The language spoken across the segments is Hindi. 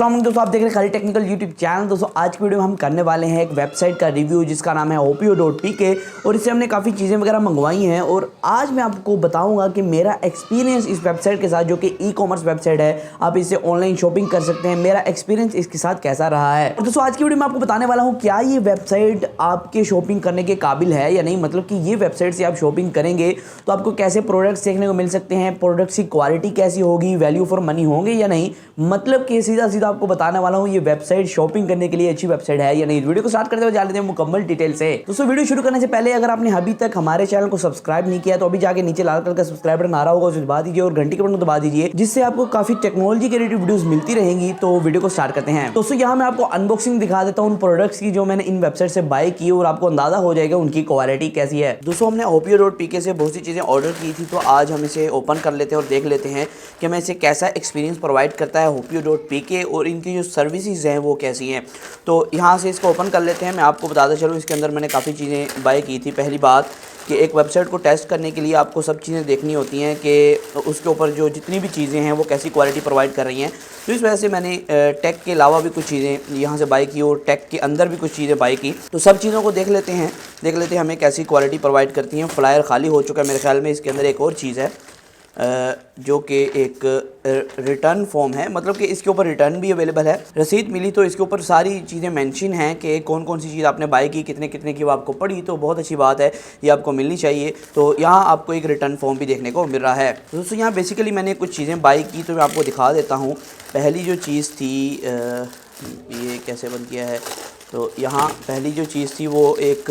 अस्सलाम वालेकुम दोस्तों, आप देख रहे हैं खाली टेक्निकल यूट्यूब चैनल। दोस्तों आज की वीडियो में हम करने वाले हैं एक वेबसाइट का रिव्यू जिसका नाम है opio.pk और इससे हमने काफ़ी चीज़ें वगैरह मंगवाई हैं और आज मैं आपको बताऊंगा कि मेरा एक्सपीरियंस इस वेबसाइट के साथ, जो कि ई कॉमर्स वेबसाइट है, आप इससे ऑनलाइन शॉपिंग कर सकते हैं, मेरा एक्सपीरियंस इसके साथ कैसा रहा है। और दोस्तों आज की वीडियो में आपको बताने वाला हूँ क्या ये वेबसाइट आपके शॉपिंग करने के काबिल है या नहीं, मतलब कि ये वेबसाइट से आप शॉपिंग करेंगे तो आपको कैसे प्रोडक्ट्स देखने को मिल सकते हैं, प्रोडक्ट्स की क्वालिटी कैसी होगी, वैल्यू फॉर मनी होंगे या नहीं, मतलब कि सीधा सीधा आपको बताने वाला हूं ये वेबसाइट शॉपिंग करने के लिए अच्छी वेबसाइट है या नहीं। वीडियो को स्टार्ट करते हुए जान लेते हैं मुकम्मल डिटेल से। दोस्तों वीडियो शुरू करने से पहले अगर आपने अभी तक हमारे चैनल को सब्सक्राइब नहीं किया तो अभी जाके नीचे लाल कलर का सब्सक्राइब बटन आ रहा होगा, उसे दबा दीजिए और घंटी के बटन को दबा दीजिए, जिससे आपको काफी टेक्नोलॉजी के रिलेटेड वीडियोस मिलती रहेंगी। तो वीडियो को स्टार्ट करते हैं। दोस्तों यहाँ मैं आपको अनबॉक्सिंग दिखा देता हूँ उन प्रोडक्ट्स की जो मैंने इन वेबसाइट से बाय की और आपको अंदाजा हो जाएगा उनकी क्वालिटी कैसी है। दोस्तों हमने opio.pk से बहुत सी चीजें ऑर्डर की थी, तो आज हम इसे ओपन कर लेते हैं और देख लेते हैं कि हमें इसे कैसा एक्सपीरियंस प्रोवाइड करता है opio.pk और इनकी जो सर्विसेज हैं वो कैसी हैं। तो यहाँ से इसको ओपन कर लेते हैं। मैं आपको बताता चलूँ इसके अंदर मैंने काफ़ी चीज़ें बाय की थी। पहली बात कि एक वेबसाइट को टेस्ट करने के लिए आपको सब चीज़ें देखनी होती हैं कि उसके ऊपर जो जितनी भी चीज़ें हैं वो कैसी क्वालिटी प्रोवाइड कर रही हैं। तो इस वजह से मैंने टेक के अलावा भी कुछ चीज़ें यहाँ से बाय की और टेक के अंदर भी कुछ चीज़ें बाय की। तो सब चीज़ों को देख लेते हैं हमें कैसी क्वालिटी प्रोवाइड करती हैं। फ्लायर खाली हो चुका है मेरे ख्याल में। इसके अंदर एक और चीज़ है जो कि एक रिटर्न फॉर्म है, मतलब कि इसके ऊपर रिटर्न भी अवेलेबल है। रसीद मिली तो इसके ऊपर सारी चीज़ें मेंशन हैं कि कौन कौन सी चीज़ आपने बाय की, कितने कितने की वो आपको पड़ी। तो बहुत अच्छी बात है, ये आपको मिलनी चाहिए। तो यहाँ आपको एक रिटर्न फॉर्म भी देखने को मिल रहा है। तो दोस्तों यहाँ बेसिकली मैंने कुछ चीज़ें बाय की, तो मैं आपको दिखा देता हूँ। पहली जो चीज़ थी ये कैसे बंद किया है, तो यहाँ पहली जो चीज़ थी वो एक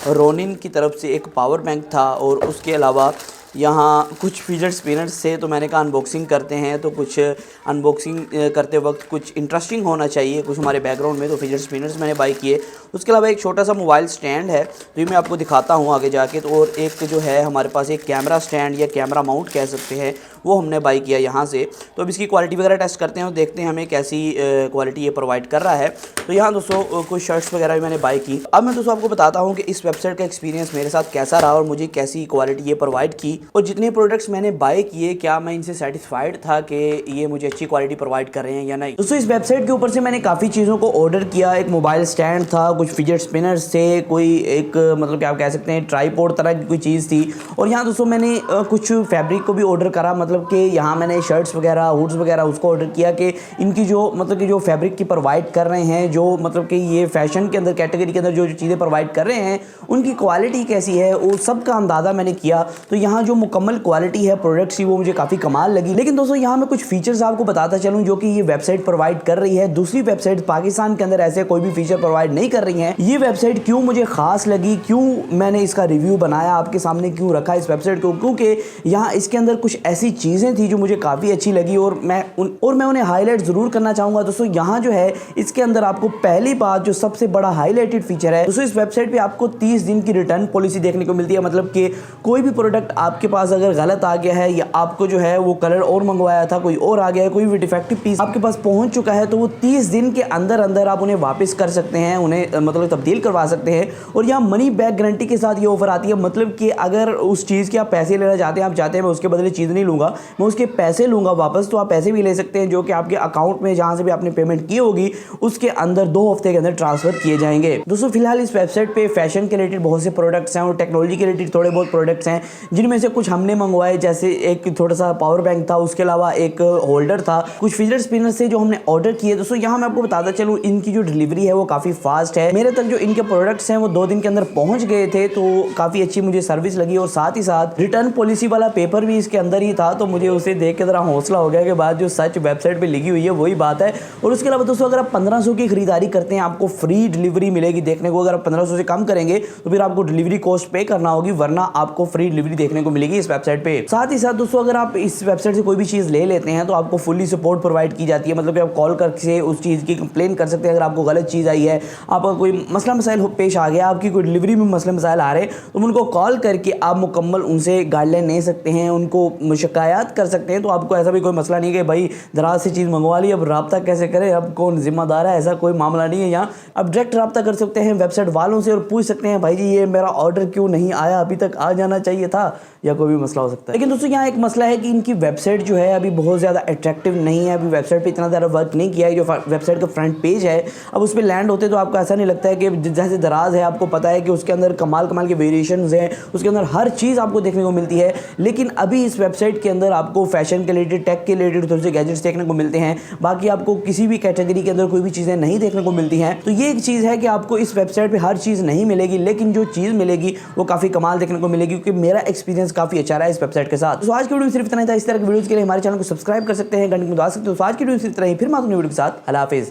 रोनिन की तरफ से एक पावर बैंक था और उसके अलावा यहाँ कुछ फिजर स्पिनर्स से। तो मैंने कहा अनबॉक्सिंग करते हैं तो कुछ अनबॉक्सिंग करते वक्त कुछ इंटरेस्टिंग होना चाहिए कुछ हमारे बैकग्राउंड में, तो फिजर स्पिनर्स मैंने बाय किए। उसके अलावा एक छोटा सा मोबाइल स्टैंड है, तो ये मैं आपको दिखाता हूँ आगे जाके। तो और एक जो है हमारे पास एक कैमरा स्टैंड या कैमरा माउंट कह सकते हैं, वो हमने बाय किया यहाँ से। तो अब इसकी क्वालिटी वगैरह टेस्ट करते हैं और देखते हैं हमें कैसी क्वालिटी ये प्रोवाइड कर रहा है। तो यहाँ दोस्तों कुछ शर्ट्स वगैरह भी मैंने बाय की। अब मैं दोस्तों आपको बताता हूँ कि इस वेबसाइट का एक्सपीरियंस मेरे साथ कैसा रहा और मुझे कैसी क्वालिटी ये प्रोवाइड की, और जितने प्रोडक्ट्स मैंने बाय किए क्या मैं इनसे सेटिस्फाइड था कि ये मुझे अच्छी क्वालिटी प्रोवाइड कर रहे हैं या नहीं। दोस्तों इस वेबसाइट के ऊपर से मैंने काफ़ी चीज़ों को ऑर्डर किया। एक मोबाइल स्टैंड था, कुछ फिजर स्पिनर्स थे, कोई एक मतलब कि आप कह सकते हैं ट्राईपोड तरह की कोई चीज़ थी। और यहाँ दोस्तों मैंने कुछ फैब्रिक को भी ऑर्डर करा, मतलब कि यहाँ मैंने शर्ट्स वगैरह, हुड्स वगैरह उसको ऑर्डर किया कि इनकी जो मतलब कि जो फैब्रिक की प्रोवाइड कर रहे हैं, जो मतलब कि ये फैशन के अंदर कैटेगरी के अंदर जो चीज़ें प्रोवाइड कर रहे हैं उनकी क्वालिटी कैसी है, वो सब का अंदाज़ा मैंने किया। तो यहाँ जो मुकम्मल क्वालिटी है प्रोडक्ट्स की वो मुझे काफ़ी कमाल लगी। लेकिन दोस्तों यहाँ मैं कुछ फीचर्स आपको बताता चलूँ जो कि ये वेबसाइट प्रोवाइड कर रही है। दूसरी वेबसाइट पाकिस्तान के अंदर ऐसे कोई भी फीचर प्रोवाइड नहीं कर रही हैं। ये वेबसाइट क्यों मुझे खास लगी, क्यों मैंने इसका रिव्यू बनाया, आपके सामने क्यों रखा इस वेबसाइट को, क्योंकि यहाँ इसके अंदर कुछ ऐसी चीज़ें थी जो मुझे काफ़ी अच्छी लगी और मैं उन्हें हाईलाइट ज़रूर करना चाहूँगा। दोस्तों यहाँ जो है इसके अंदर आपको पहली बात जो सबसे बड़ा हाईलाइटेड फीचर है, दोस्तों इस वेबसाइट पे आपको 30 दिन की रिटर्न पॉलिसी देखने को मिलती है। मतलब कि कोई भी प्रोडक्ट आपके पास अगर गलत आ गया है या आपको जो है वो कलर और मंगवाया था कोई और आ गया है, कोई भी डिफेक्टिव पीस आपके पास पहुंच चुका है, तो वो 30 दिन के अंदर अंदर आप उन्हें वापस कर सकते हैं, उन्हें मतलब तब्दील करवा सकते हैं। और यहाँ मनी बैक गारंटी के साथ ये ऑफर आती है, मतलब कि अगर उस चीज़ के आप पैसे लेना चाहते हैं, आप चाहते हैं मैं उसके बदले चीज़ नहीं लूँगा, मैं उसके पैसे लूँगा वापस, तो आप पैसे भी ले सकते हैं जो कि आपके अकाउंट में जहाँ से भी आपने पेमेंट की होगी उसके अंदर 2 हफ्ते के अंदर ट्रांसफर किए जाएंगे। दोस्तों फिलहाल इस वेबसाइट पे फैशन के रिलेटेड बहुत से प्रोडक्ट्स हैं और टेक्नोलॉजी के रिलेटेड थोड़े बहुत प्रोडक्ट्स हैं, जिनमें से कुछ हमने मंगवाए, जैसे एक थोड़ा सा पावर बैंक था, उसके अलावा एक होल्डर था, कुछ फिजर स्पिनर से जो हमने ऑर्डर किए। दोस्तों यहाँ मैं आपको बताता चलूँ इनकी जो डिलीवरी है वो काफ़ी फास्ट है। मेरे तक जो इनके प्रोडक्ट्स हैं वो 2 दिन के अंदर पहुँच गए थे, तो काफ़ी अच्छी मुझे सर्विस लगी। और साथ ही साथ रिटर्न पॉलिसी वाला पेपर भी इसके अंदर ही था, तो मुझे उसे देख के जरा हौसला हो गया कि बात जो सच वेबसाइट पर लिखी हुई है वही बात है। और उसके अलावा दोस्तों अगर आप 1500 की खरीदारी करते हैं आपको फ्री डिलीवरी मिलेगी देखने को। अगर आप 1500 से कम करेंगे तो फिर आपको डिलीवरी कॉस्ट पे करना होगी, वरना आपको फ्री डिलीवरी देखने को मिलेगी इस वेबसाइट पे। साथ ही साथ दोस्तों अगर आप इस वेबसाइट से कोई भी चीज़ ले लेते हैं तो आपको फुल्ली सपोर्ट प्रोवाइड की जाती है, मतलब कि आप कॉल करके उस चीज़ की कंप्लेन कर सकते हैं। अगर आपको गलत चीज़ आई है, आपका कोई मसला मसाइल पेश आ गया, आपकी कोई डिलीवरी में मसले मसाइल आ रहे, तो उनको कॉल करके आप मुकम्मल उनसे गाइडलाइन ले सकते हैं, उनको शिकायत हिदायत कर सकते हैं, तो आपको ऐसा भी कोई मसला नहीं है कि भाई दराज से चीज़ मंगवा ली, अब रब्ता कैसे करें, अब कौन जिम्मेदार है, ऐसा कोई मामला नहीं है। यहाँ आप डायरेक्ट रब्ता कर सकते हैं वेबसाइट वालों से और पूछ सकते हैं भाई जी ये मेरा ऑर्डर क्यों नहीं आया, अभी तक आ जाना चाहिए था, या कोई भी मसला हो सकता है। लेकिन दोस्तों यहाँ एक मसला है कि इनकी वेबसाइट जो है अभी बहुत ज़्यादा अट्रैक्टिव नहीं है, अभी वेबसाइट पे इतना ज़्यादा वर्क नहीं किया है। जो वेबसाइट का फ्रंट पेज है, अब उस पर लैंड होते तो आपको ऐसा नहीं लगता है कि जैसे दराज है, आपको पता है कि उसके अंदर कमाल कमाल के वेरिएशंस हैं, उसके अंदर हर चीज़ आपको देखने को मिलती है। लेकिन अभी इस वेबसाइट के अंदर आपको फैशन के रिलेटेड, टेक के रिलेटेड थोड़े से गैजेट्स देखने को मिलते हैं, बाकी आपको किसी भी कैटेगरी के अंदर कोई भी चीज़ें नहीं देखने को मिलती हैं। तो ये एक चीज़ है कि आपको इस वेबसाइट पर हर चीज़ नहीं मिलेगी, लेकिन जो चीज़ मिलेगी वो काफ़ी कमाल देखने को मिलेगी, क्योंकि मेरा एक्सपीरियंस काफ़ी अच्छा रहा है इस वेबसाइट के साथ। तो आज की वीडियो में सिर्फ इतना ही था। इस तरह की वीडियोस के लिए हमारे चैनल को सब्सक्राइब कर सकते हैं, घंटे में दबा सकते हो। तो आज की वीडियो में सिर्फ इतना ही, फिर मालूम वीडियो के साथ। अल्लाह हाफिज़।